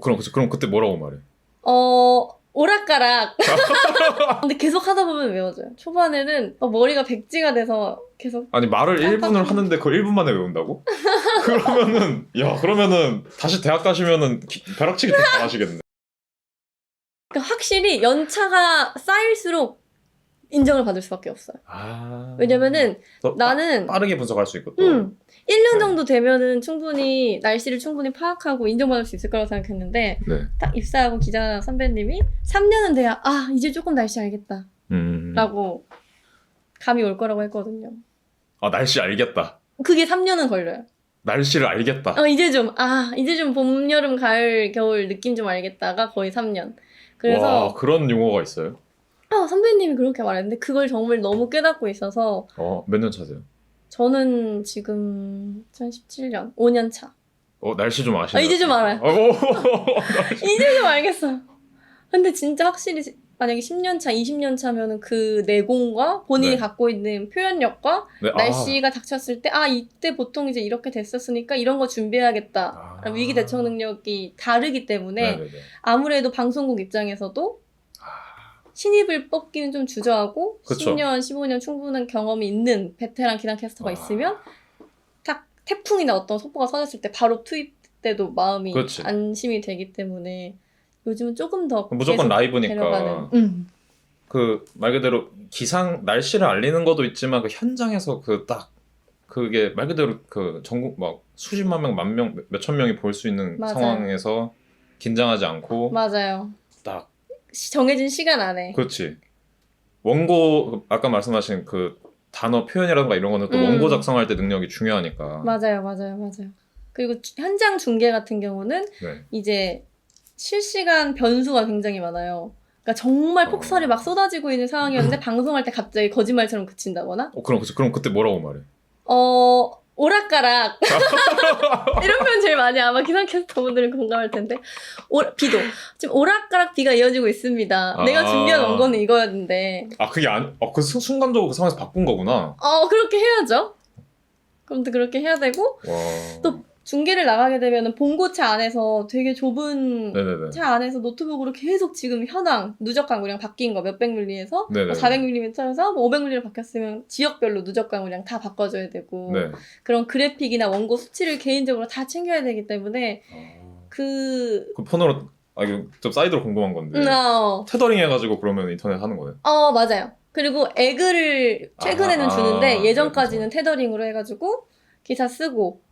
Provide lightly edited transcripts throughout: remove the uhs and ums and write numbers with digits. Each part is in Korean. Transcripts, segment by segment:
그럼 그때 뭐라고 말해? 오락가락. 근데 계속 하다 보면 외워져요. 초반에는 머리가 백지가 돼서 계속. 아니 말을 1분을 하는데 그걸 1분 만에 외운다고? 그러면은 다시 대학 가시면은 벼락치기 좀 잘하시겠네. 그러니까 확실히 연차가 쌓일수록 인정을 받을 수밖에 없어요. 왜냐면은 나는 빠르게 분석할 수 있고 또 1년 정도 되면은 충분히 날씨를 충분히 파악하고 인정받을 수 있을 거라고 생각했는데 네. 딱 입사하고 기자 선배님이 3년은 돼야 이제 조금 날씨 알겠다 라고 감이 올 거라고 했거든요. 날씨 알겠다. 그게 3년은 걸려요. 날씨를 알겠다. 이제 좀 봄, 여름, 가을, 겨울 느낌 좀 알겠다가 거의 3년. 그래서 와, 그런 용어가 있어요? 선배님이 그렇게 말했는데 그걸 정말 너무 깨닫고 있어서 몇 년 차세요? 저는 지금 2017년 5년 차. 날씨 좀 아시나요? 이제 좀 알아요. 이제 좀 알겠어요. 근데 진짜 확실히 만약에 10년 차, 20년 차면은 그 내공과 본인이 네. 갖고 있는 표현력과 네, 날씨가 닥쳤을 때 이때 보통 이제 이렇게 됐었으니까 이런 거 준비해야겠다. 위기 대처 능력이 다르기 때문에 네네네. 아무래도 방송국 입장에서도 신입을 뽑기는 좀 주저하고 그쵸. 10년, 15년 충분한 경험이 있는 베테랑 기상 캐스터가 있으면 딱 태풍이나 어떤 속보가 쏟아졌을 때 바로 투입 때도 마음이 그치. 안심이 되기 때문에 요즘은 조금 더 무조건 계속 라이브니까. 데려가는. 그 말 그대로 날씨를 알리는 것도 있지만 그 현장에서 그게 말 그대로 그 전국 막 수십만 명, 만 명, 몇천 명이 볼 수 있는 맞아요. 상황에서 긴장하지 않고 맞아요. 딱 정해진 시간 안에. 그렇지. 원고 아까 말씀하신 그 단어 표현이라든가 이런 거는 또 원고 작성할 때 능력이 중요하니까. 맞아요. 그리고 현장 중계 같은 경우는 네. 이제 실시간 변수가 굉장히 많아요. 그러니까 정말 폭설이 막 쏟아지고 있는 상황이었는데 방송할 때 갑자기 거짓말처럼 그친다거나. 그럼 그때 뭐라고 말해? 오락가락. 이런 표현 제일 많이 아마 기상캐스터분들은 공감할 텐데. 비도. 지금 오락가락 비가 이어지고 있습니다. 내가 준비한 원고는 이거였는데. 그게 그 순간적으로 그 상황에서 바꾼 거구나. 그렇게 해야죠. 그럼 또 그렇게 해야 되고. 와. 또 중계를 나가게 되면은 봉고차 안에서 되게 좁은 네네네. 차 안에서 노트북으로 계속 지금 현황, 누적 강우량 바뀐 거 몇백 밀리에서 400mm에서 500mm로 바뀌었으면 지역별로 누적 강우량 다 바꿔줘야 되고 네. 그런 그래픽이나 원고 수치를 개인적으로 다 챙겨야 되기 때문에 그 폰으로 이거 좀 사이드로 궁금한 건데 테더링 해가지고 그러면 인터넷 하는 거예요? 맞아요. 그리고 에그를 최근에는 주는데 예전까지는 네, 테더링으로 해가지고 기사 쓰고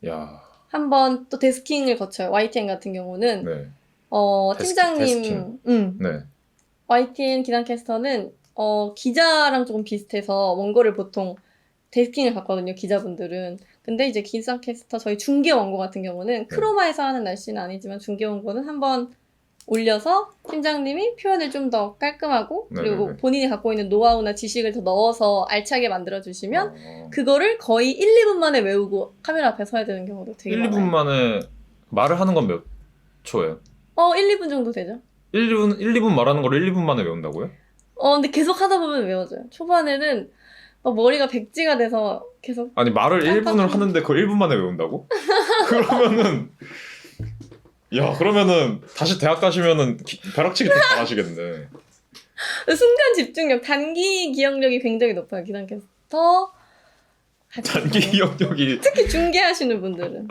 야. 한번 또 데스킹을 거쳐요. YTN 같은 경우는 네. 팀장님, 데스킹. 네. YTN 기상캐스터는 기자랑 조금 비슷해서 원고를 보통 데스킹을 받거든요. 기자분들은. 근데 이제 기상캐스터 저희 중계 원고 같은 경우는 크로마에서 하는 날씨는 아니지만 중계 원고는 한번 올려서 팀장님이 표현을 좀 더 깔끔하고 그리고 네네네. 본인이 갖고 있는 노하우나 지식을 더 넣어서 알차게 만들어주시면 그거를 거의 1, 2분 만에 외우고 카메라 앞에 서야 되는 경우도 되게 1, 많아요. 2분 만에 말을 하는 건 몇 초예요? 1, 2분 정도 되죠. 1, 2분 말하는 걸 1, 2분 만에 외운다고요? 근데 계속 하다 보면 외워져요. 초반에는 머리가 백지가 돼서 계속. 아니 말을 1분을 하는데 그걸 1분 만에 외운다고? 그러면은 다시 대학 가시면은 벼락치기 좀 잘하시겠네. 순간 집중력, 단기 기억력이 굉장히 높아요. 기상캐스터. 단기 기억력이. 특히 중계하시는 분들은.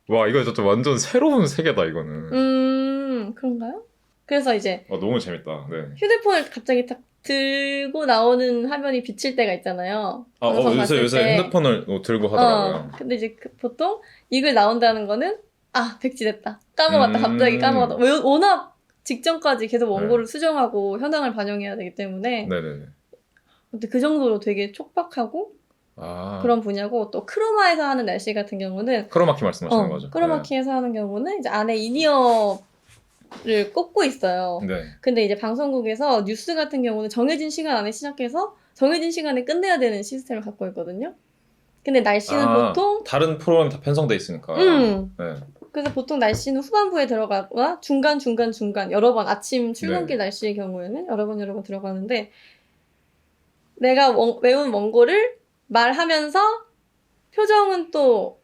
와, 이거 진짜 완전 새로운 세계다 이거는. 그런가요? 그래서 이제 너무 재밌다. 네. 휴대폰을 갑자기 딱 들고 나오는 화면이 비칠 때가 있잖아요. 요새 핸드폰을 들고 하더라고요. 근데 이제 보통 이걸 나온다는 거는 백지됐다. 까먹었다. 갑자기 까먹었다. 워낙 직전까지 계속 원고를 수정하고 현황을 반영해야 되기 때문에. 네네네. 근데 그 정도로 되게 촉박하고 그런 분야고 또 크로마에서 하는 날씨 같은 경우는 크로마키 말씀하시는 거죠? 크로마키에서 하는 경우는 이제 안에 인이어를 꽂고 있어요. 네. 근데 이제 방송국에서 뉴스 같은 경우는 정해진 시간 안에 시작해서 정해진 시간에 끝내야 되는 시스템을 갖고 있거든요. 근데 날씨는 보통 다른 프로그램 다 편성돼 있으니까. 네. 그래서 보통 날씨는 후반부에 들어가거나 중간 여러 번 아침 출근길 날씨의 경우에는 여러 번 들어가는데 내가 외운 원고를 말하면서 표정은 또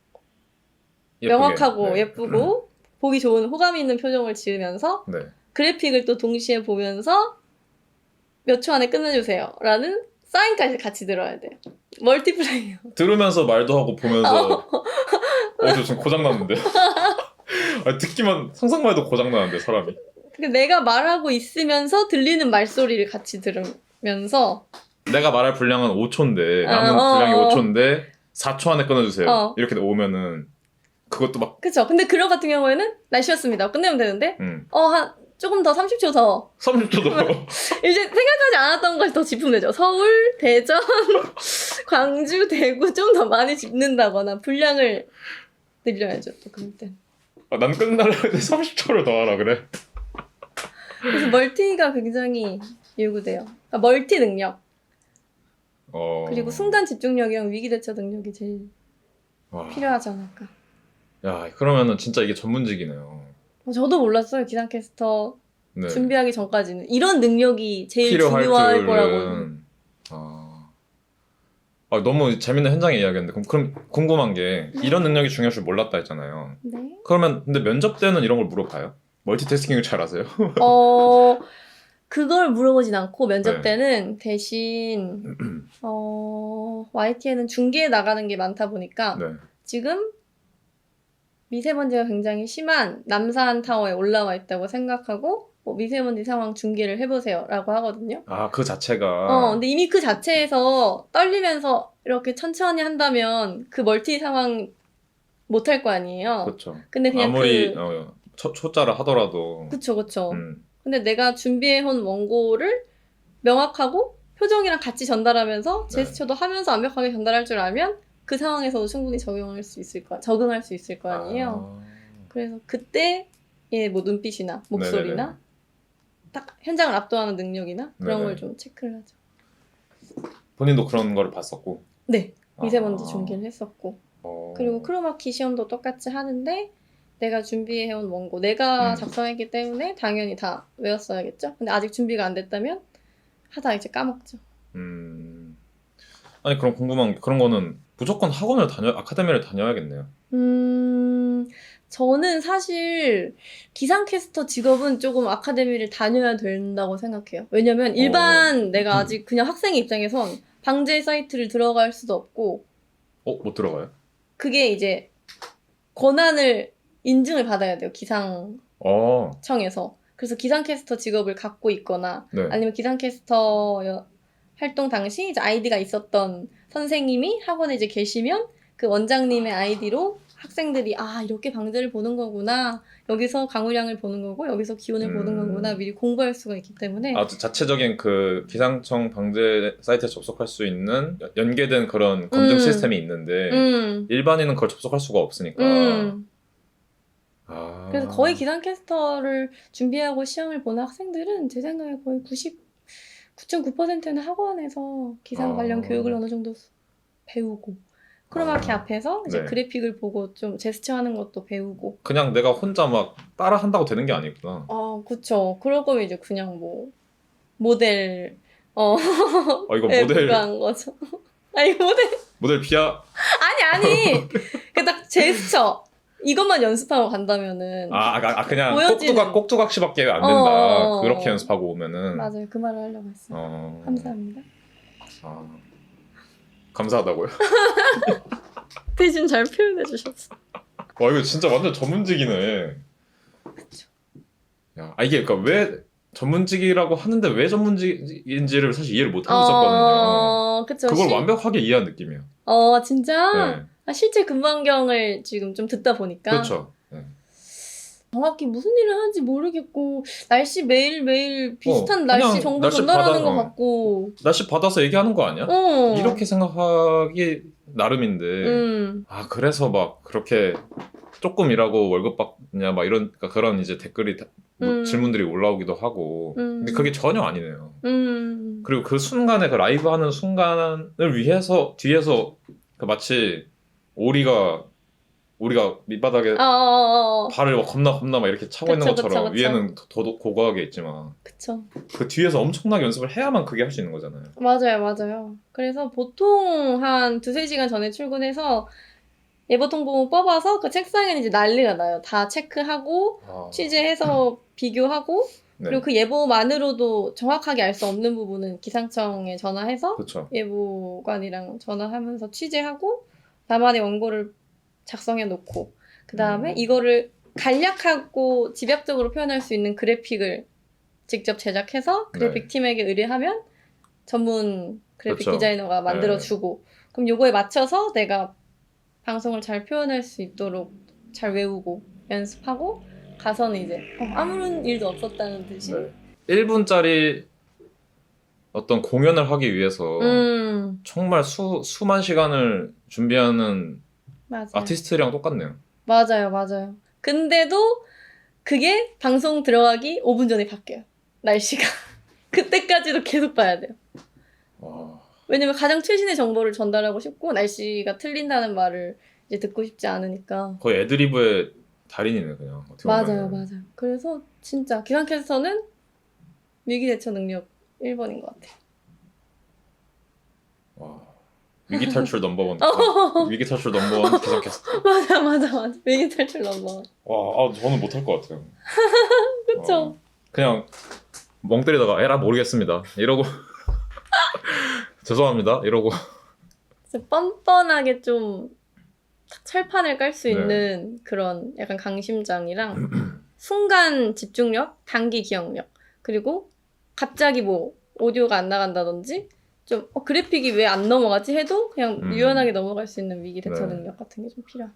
명확하고 예쁘고 보기 좋은 호감 있는 표정을 지으면서 네. 그래픽을 또 동시에 보면서 몇 초 안에 끝내주세요 라는 사인까지 같이 들어야 돼요. 멀티플레이어. 들으면서 말도 하고 보면서 저 지금 고장났는데. 아니, 듣기만 상상만 해도 고장나는데 사람이. 그러니까 내가 말하고 있으면서 들리는 말소리를 같이 들으면서 내가 말할 분량은 5초인데 남은 분량이 5초인데 4초 안에 끊어주세요. 이렇게 오면은 그것도 막 그쵸. 근데 그런 같은 경우에는 날씨였습니다. 끝내면 되는데 한 조금 더 30초 더 30초 더. 이제 생각하지 않았던 것이 더 짚으면 되죠. 서울, 대전, 광주, 대구 좀 더 많이 짚는다거나 분량을 늘려야죠. 또 그럴 땐. 난 끝나려는데 30초를 더 하라 그래. 그래서 멀티가 굉장히 요구돼요. 그러니까 멀티 능력. 그리고 순간 집중력이랑 위기 대처 능력이 제일 필요하지 않을까. 야, 그러면은 진짜 이게 전문직이네요. 저도 몰랐어요. 기상캐스터 네. 준비하기 전까지는. 이런 능력이 제일 필요할 중요할 줄은... 거라고. 너무 재밌는 현장의 이야기였는데 그럼 궁금한 게 이런 능력이 중요할 줄 몰랐다 했잖아요. 네. 그러면 근데 면접 때는 이런 걸 물어봐요? 멀티태스킹을 잘 하세요? 그걸 물어보진 않고 면접 네. 때는 대신 YTN은 중계에 나가는 게 많다 보니까 네. 지금 미세먼지가 굉장히 심한 남산 타워에 올라와 있다고 생각하고 미세먼지 상황 중계를 해보세요 라고 하거든요. 그 자체가 근데 이미 그 자체에서 떨리면서 이렇게 천천히 한다면 그 멀티 상황 못할 거 아니에요. 그렇죠. 근데 그냥 아무리 초짜를 하더라도 그쵸. 근데 내가 준비해온 원고를 명확하고 표정이랑 같이 전달하면서 제스처도 하면서 완벽하게 전달할 줄 알면 그 상황에서도 충분히 적응할 수 있을 거 아니에요. 그래서 그때 뭐 눈빛이나 목소리나 네네네. 딱 현장을 압도하는 능력이나 그런 네네. 걸 좀 체크를 하죠. 본인도 그런 거를 봤었고. 네. 미세먼지 중계를 했었고. 어. 그리고 크로마키 시험도 똑같이 하는데 내가 준비해온 원고 내가 작성했기 때문에 당연히 다 외웠어야겠죠. 근데 아직 준비가 안 됐다면 하다 이제 까먹죠. 아니 그럼 궁금한 게 그런 거는 무조건 아카데미를 다녀야겠네요. 저는 사실 기상캐스터 직업은 조금 아카데미를 다녀야 된다고 생각해요. 왜냐면 일반 내가 아직 그냥 학생의 입장에선 방제 사이트를 들어갈 수도 없고 못 들어가요? 그게 이제 권한을 인증을 받아야 돼요. 기상청에서. 그래서 기상캐스터 직업을 갖고 있거나 네. 아니면 기상캐스터 활동 당시 이제 아이디가 있었던 선생님이 학원에 이제 계시면 그 원장님의 아이디로 학생들이 이렇게 방제를 보는 거구나. 여기서 강우량을 보는 거고 여기서 기온을 보는 거구나. 미리 공부할 수가 있기 때문에 아주 자체적인 그 기상청 방제 사이트에 접속할 수 있는 연계된 그런 검증 시스템이 있는데 일반인은 그걸 접속할 수가 없으니까. 그래서 거의 기상캐스터를 준비하고 시험을 보는 학생들은 제 생각에 거의 9.9%는 학원에서 기상 관련 교육을 어느 정도 배우고 크로마키 앞에서 이제 그래픽을 보고 좀 제스처 하는 것도 배우고 그냥 내가 혼자 막 따라 한다고 되는 게 아니구나. 그쵸. 그럴 거면 이제 그냥 뭐 모델 이거 모델 한 거죠. 아니 모델 비하 아니 그 딱 제스처 이것만 연습하고 간다면은 그냥 보여지는... 꼭두각시밖에 안 된다. 그렇게 연습하고 오면은 맞아요. 그 말을 하려고 했어요. 감사합니다. 감사하다고요? 대신 잘 표현해 주셨어. 이거 진짜 완전 전문직이네. 그쵸. 야, 이게 그러니까 왜 전문직이라고 하는데 왜 전문직인지를 사실 이해를 못 하고 있었거든요. 그쵸. 그걸 완벽하게 이해한 느낌이에요. 진짜? 네. 실제 근방경을 지금 좀 듣다 보니까 그렇죠. 네. 정확히 무슨 일을 하는지 모르겠고 날씨 매일매일 비슷한 날씨 정보 전달하는 것 같고 날씨 받아서 얘기하는 거 아니야? 이렇게 생각하기 나름인데 그래서 막 그렇게 조금 일하고 월급 받냐 막 이런 그런 이제 댓글이 질문들이 올라오기도 하고 근데 그게 전혀 아니네요. 그리고 그 순간에 그 라이브 하는 순간을 위해서 뒤에서 마치 우리가 밑바닥에 발을 막 겁나 막 이렇게 차고 있는 것처럼 그쵸. 위에는 더 고고하게 있지만 그쵸. 그 뒤에서 엄청나게 연습을 해야만 그게 할 수 있는 거잖아요. 맞아요. 그래서 보통 한 2-3시간 전에 출근해서 예보 통보문 뽑아서 그 책상에는 이제 난리가 나요. 다 체크하고 취재해서 비교하고 네. 그리고 그 예보만으로도 정확하게 알 수 없는 부분은 기상청에 전화해서 그쵸. 예보관이랑 전화하면서 취재하고 나만의 원고를 작성해 놓고 그 다음에 이거를 간략하고 집약적으로 표현할 수 있는 그래픽을 직접 제작해서 그래픽 팀에게 의뢰하면 전문 그래픽 그쵸. 디자이너가 만들어주고 그럼 요거에 맞춰서 내가 방송을 잘 표현할 수 있도록 잘 외우고 연습하고 가서는 이제 아무런 일도 없었다는 듯이 1분짜리 어떤 공연을 하기 위해서 정말 수만 시간을 준비하는 맞아요. 아티스트랑 똑같네요. 맞아요. 근데도 그게 방송 들어가기 5분 전에 바뀌어요. 날씨가. 그때까지도 계속 봐야 돼요. 와. 왜냐면 가장 최신의 정보를 전달하고 싶고 날씨가 틀린다는 말을 이제 듣고 싶지 않으니까. 거의 애드리브의 달인이네 그냥. 맞아요. 그래서 진짜 기상캐스터는 위기대처 능력 1번인 것 같아요. 와. 위기 탈출 넘버원. 위기 탈출 넘버원 기상캐스터. 맞아. 위기 탈출 넘버원. 와, 저는 못할 것 같아요. 그쵸. 그냥 멍 때리다가 에라 모르겠습니다. 이러고 죄송합니다. 이러고 진짜 뻔뻔하게 좀 철판을 깔 수 있는 그런 약간 강심장이랑 순간 집중력, 단기 기억력 그리고 갑자기 뭐 오디오가 안 나간다든지 좀 그래픽이 왜 안 넘어가지 해도 그냥 유연하게 넘어갈 수 있는 위기 대처 능력 같은 게 좀 필요해요.